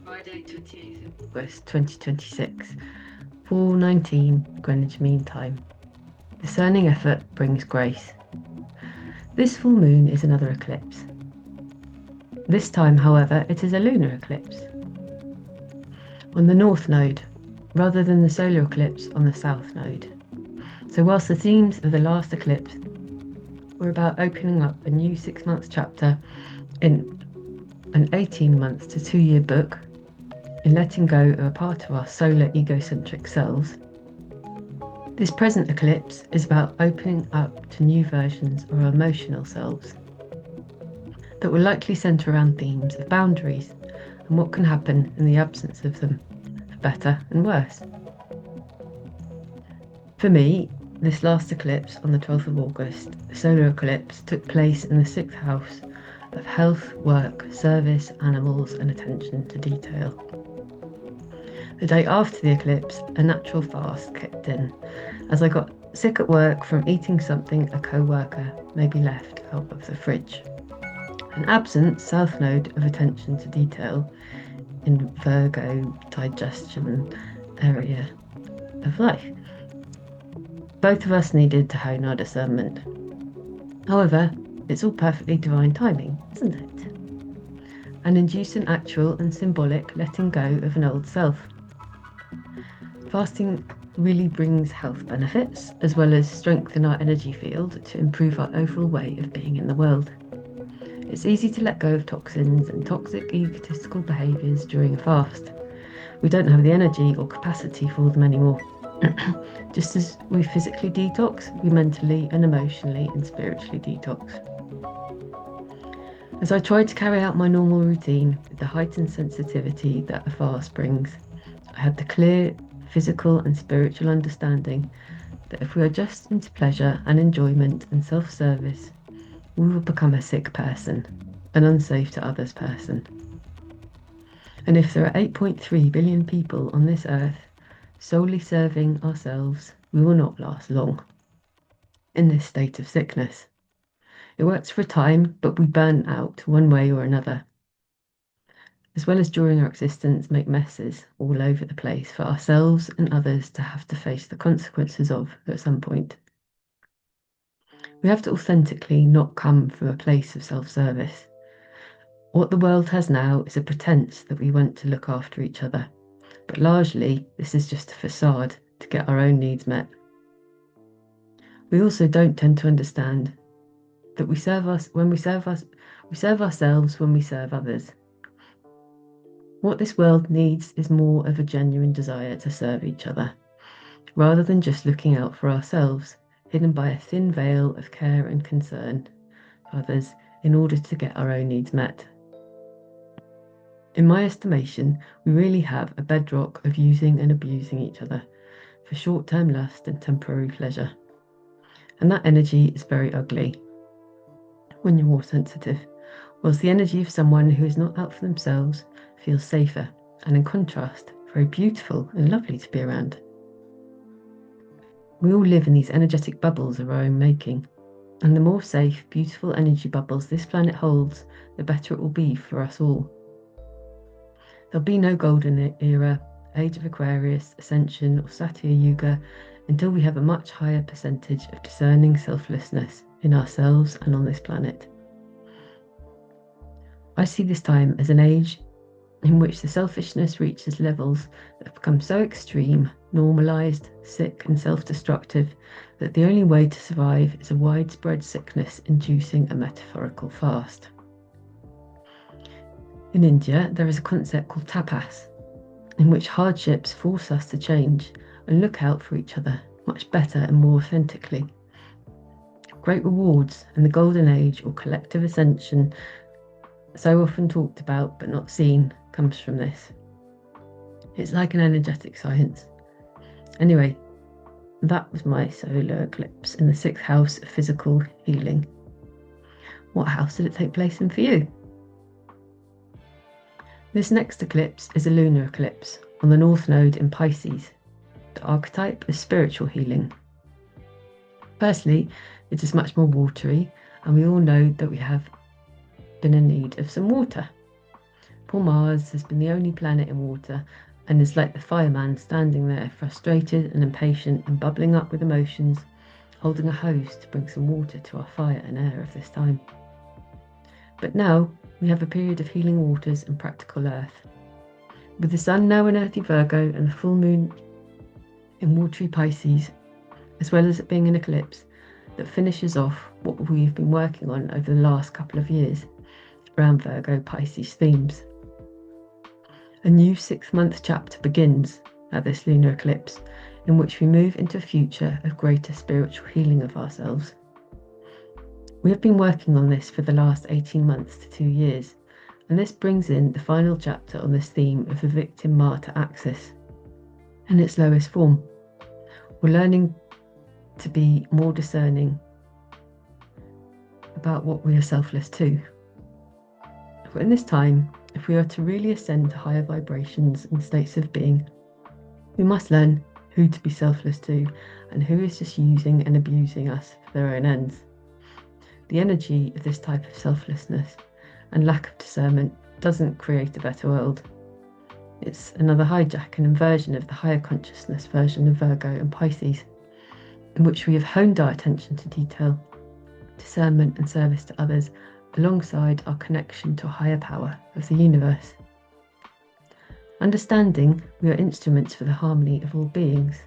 Friday 28th of August 2026, 4:19 Greenwich Mean Time. Discerning effort brings grace. This full moon is another eclipse. This time, however, it is a lunar eclipse on the north node, rather than the solar eclipse on the south node. So whilst the themes of the last eclipse were about opening up a new 6-month chapter in an 18 months to 2-year book, in letting go of a part of our solar egocentric selves, this present eclipse is about opening up to new versions of our emotional selves that will likely centre around themes of boundaries and what can happen in the absence of them, for better and worse. For me, this last eclipse on the 12th of August, the solar eclipse, took place in the 6th house of health, work, service, animals and attention to detail. The day after the eclipse, a natural fast kicked in, as I got sick at work from eating something a co-worker maybe left out of the fridge. An absent south node of attention to detail in Virgo digestion area of life. Both of us needed to hone our discernment. However, it's all perfectly divine timing, isn't it? And induce an actual and symbolic letting go of an old self. Fasting really brings health benefits, as well as strengthen our energy field to improve our overall way of being in the world. It's easy to let go of toxins and toxic egotistical behaviours during a fast. We don't have the energy or capacity for them anymore. Just as we physically detox, we mentally and emotionally and spiritually detox. As I tried to carry out my normal routine with the heightened sensitivity that a fast brings, I had the clear physical and spiritual understanding that if we are just into pleasure and enjoyment and self-service, we will become a sick person, an unsafe to others person. And if there are 8.3 billion people on this earth solely serving ourselves, we will not last long in this state of sickness. It works for a time, but we burn out one way or another, as well as during our existence make messes all over the place for ourselves and others to have to face the consequences of at some point. We have to authentically not come from a place of self-service. What the world has now is a pretense that we want to look after each other, but largely this is just a facade to get our own needs met. We also don't tend to understand that we serve ourselves when we serve others. What this world needs is more of a genuine desire to serve each other, rather than just looking out for ourselves, hidden by a thin veil of care and concern for others in order to get our own needs met. In my estimation, we really have a bedrock of using and abusing each other for short-term lust and temporary pleasure. And that energy is very ugly when you're more sensitive, whilst the energy of someone who is not out for themselves feels safer and, in contrast, very beautiful and lovely to be around. We all live in these energetic bubbles of our own making, and the more safe, beautiful energy bubbles this planet holds, the better it will be for us all. There'll be no golden era, age of Aquarius, ascension or Satya Yuga until we have a much higher percentage of discerning selflessness in ourselves and on this planet. I see this time as an age in which the selfishness reaches levels that have become so extreme, normalised, sick and self-destructive that the only way to survive is a widespread sickness inducing a metaphorical fast. In India, there is a concept called tapas, in which hardships force us to change and look out for each other much better and more authentically. Great rewards and the golden age or collective ascension, so often talked about but not seen, comes from this. It's like an energetic science. Anyway, that was my solar eclipse in the 6th house of physical healing. What house did it take place in for you? This next eclipse is a lunar eclipse on the north node in Pisces. The archetype is spiritual healing. Firstly, it is much more watery, and we all know that we have been in need of some water. Poor Mars has been the only planet in water and is like the fireman standing there, frustrated and impatient and bubbling up with emotions, holding a hose to bring some water to our fire and air of this time. But now we have a period of healing waters and practical earth. With the sun now in earthy Virgo and the full moon in watery Pisces, as well as it being an eclipse that finishes off what we've been working on over the last couple of years around Virgo Pisces themes. A new 6-month chapter begins at this lunar eclipse, in which we move into a future of greater spiritual healing of ourselves. We have been working on this for the last 18 months to 2 years, and this brings in the final chapter on this theme of the victim-martyr axis in its lowest form. We're learning to be more discerning about what we are selfless to. But in this time, if we are to really ascend to higher vibrations and states of being, we must learn who to be selfless to and who is just using and abusing us for their own ends. The energy of this type of selflessness and lack of discernment doesn't create a better world. It's another hijack and inversion of the higher consciousness version of Virgo and Pisces, in which we have honed our attention to detail, discernment and service to others, alongside our connection to a higher power of the universe. Understanding we are instruments for the harmony of all beings.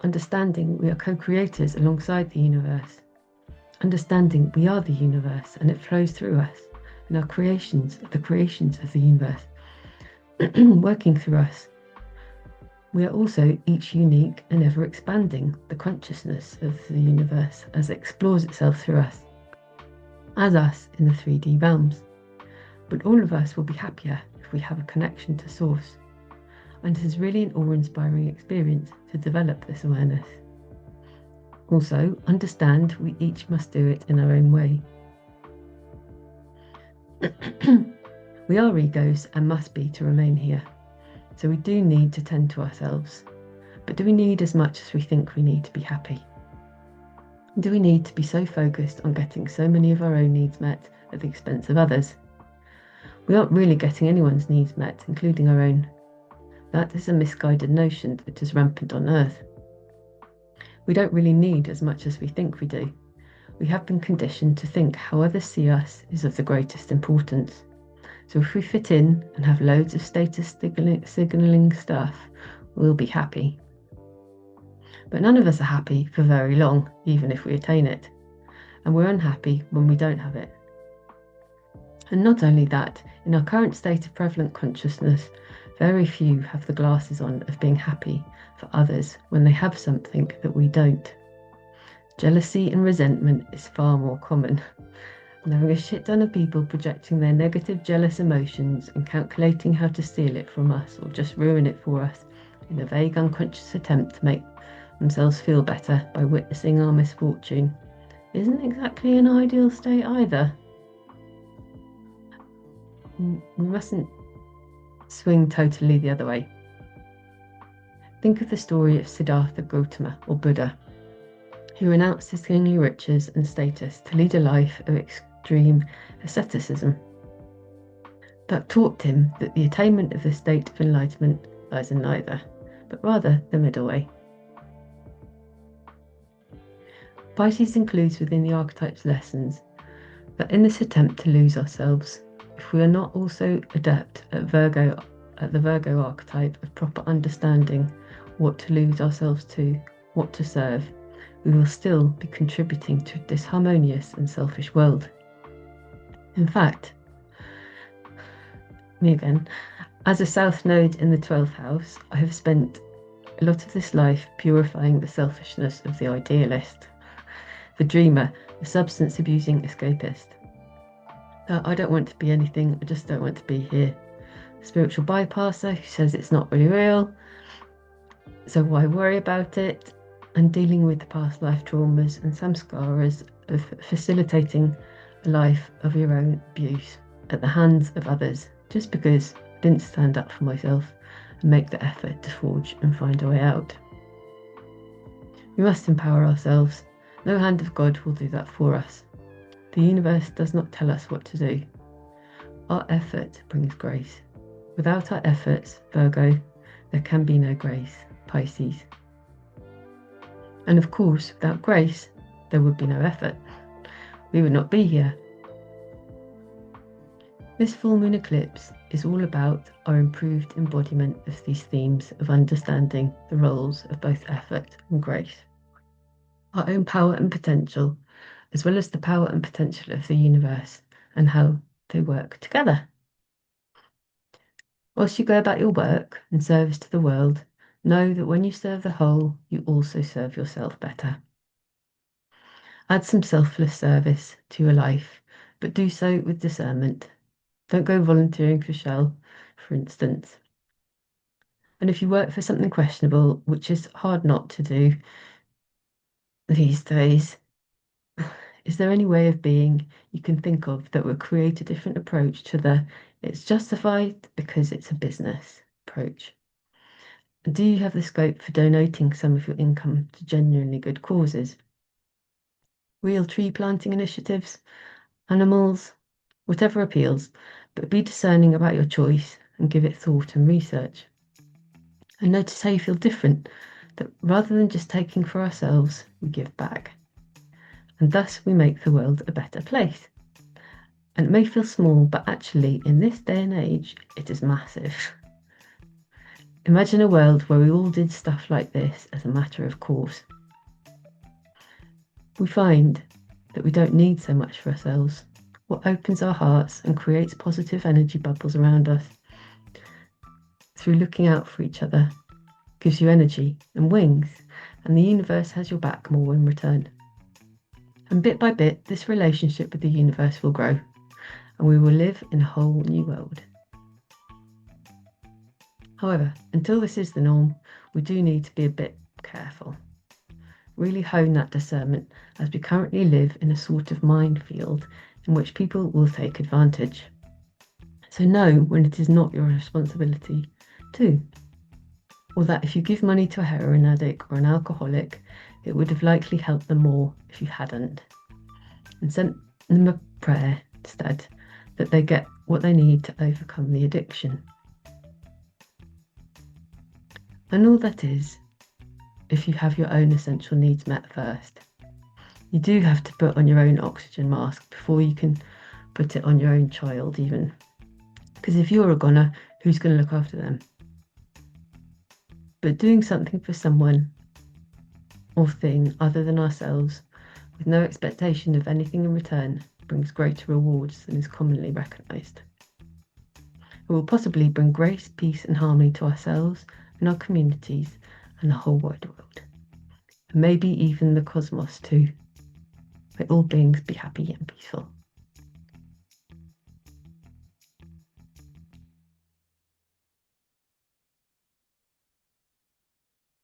Understanding we are co-creators alongside the universe. Understanding we are the universe and it flows through us, and our creations are the creations of the universe, working through us. We are also each unique and ever expanding the consciousness of the universe as it explores itself through us, as us in the 3D realms. But all of us will be happier if we have a connection to Source, and it is really an awe-inspiring experience to develop this awareness. Also, understand we each must do it in our own way. We are egos and must be to remain here, so we do need to tend to ourselves. But do we need as much as we think we need to be happy? Do we need to be so focused on getting so many of our own needs met at the expense of others? We aren't really getting anyone's needs met, including our own. That is a misguided notion that is rampant on Earth. We don't really need as much as we think we do. We have been conditioned to think how others see us is of the greatest importance. So if we fit in and have loads of status signaling stuff, we'll be happy. But none of us are happy for very long, even if we attain it. And we're unhappy when we don't have it. And not only that, in our current state of prevalent consciousness, very few have the glasses on of being happy for others when they have something that we don't. Jealousy and resentment is far more common. And having a shit ton of people projecting their negative, jealous emotions and calculating how to steal it from us or just ruin it for us in a vague, unconscious attempt to make themselves feel better by witnessing our misfortune isn't exactly an ideal state either. We mustn't swing totally the other way. Think of the story of Siddhartha Gautama, or Buddha, who renounced his kingly riches and status to lead a life of extreme asceticism. That taught him that the attainment of the state of enlightenment lies in neither, but rather the middle way. Pisces includes within the archetype's lessons that in this attempt to lose ourselves, if we are not also adept at the Virgo archetype of proper understanding what to lose ourselves to, what to serve, we will still be contributing to a disharmonious and selfish world. In fact, me again, as a South Node in the 12th house, I have spent a lot of this life purifying the selfishness of the idealist, the dreamer, the substance-abusing escapist. I don't want to be anything, I just don't want to be here. The spiritual bypasser who says it's not really real, so why worry about it? And dealing with the past life traumas and samskaras of facilitating a life of your own abuse at the hands of others, just because I didn't stand up for myself and make the effort to forge and find a way out. We must empower ourselves. No hand of God will do that for us. The universe does not tell us what to do. Our effort brings grace. Without our efforts, Virgo, there can be no grace, Pisces. And of course, without grace, there would be no effort. We would not be here. This full moon eclipse is all about our improved embodiment of these themes of understanding the roles of both effort and grace. Our own power and potential, as well as the power and potential of the universe and how they work together. Whilst you go about your work and service to the world, know that when you serve the whole, you also serve yourself better. Add some selfless service to your life, but do so with discernment. Don't go volunteering for Shell, for instance. And if you work for something questionable, which is hard not to do these days, is there any way of being you can think of that would create a different approach to the it's justified because it's a business approach? And do you have the scope for donating some of your income to genuinely good causes? Real tree planting initiatives, animals, whatever appeals, but be discerning about your choice and give it thought and research. And notice how you feel different, that rather than just taking for ourselves, we give back. And thus we make the world a better place. And it may feel small, but actually, in this day and age, it is massive. Imagine a world where we all did stuff like this as a matter of course. We find that we don't need so much for ourselves. What opens our hearts and creates positive energy bubbles around us through looking out for each other gives you energy and wings, and the universe has your back more in return. And bit by bit, this relationship with the universe will grow, and we will live in a whole new world. However, until this is the norm, we do need to be a bit careful. Really hone that discernment, as we currently live in a sort of minefield in which people will take advantage. So know when it is not your responsibility too. Or that if you give money to a heroin addict or an alcoholic, it would have likely helped them more if you hadn't. And sent them a prayer instead, that they get what they need to overcome the addiction. And all that is, if you have your own essential needs met first. You do have to put on your own oxygen mask before you can put it on your own child even. Because if you're a goner, who's going to look after them? But doing something for someone or thing other than ourselves, with no expectation of anything in return, brings greater rewards than is commonly recognised. It will possibly bring grace, peace and harmony to ourselves and our communities and the whole wide world. And maybe even the cosmos too. May all beings be happy and peaceful.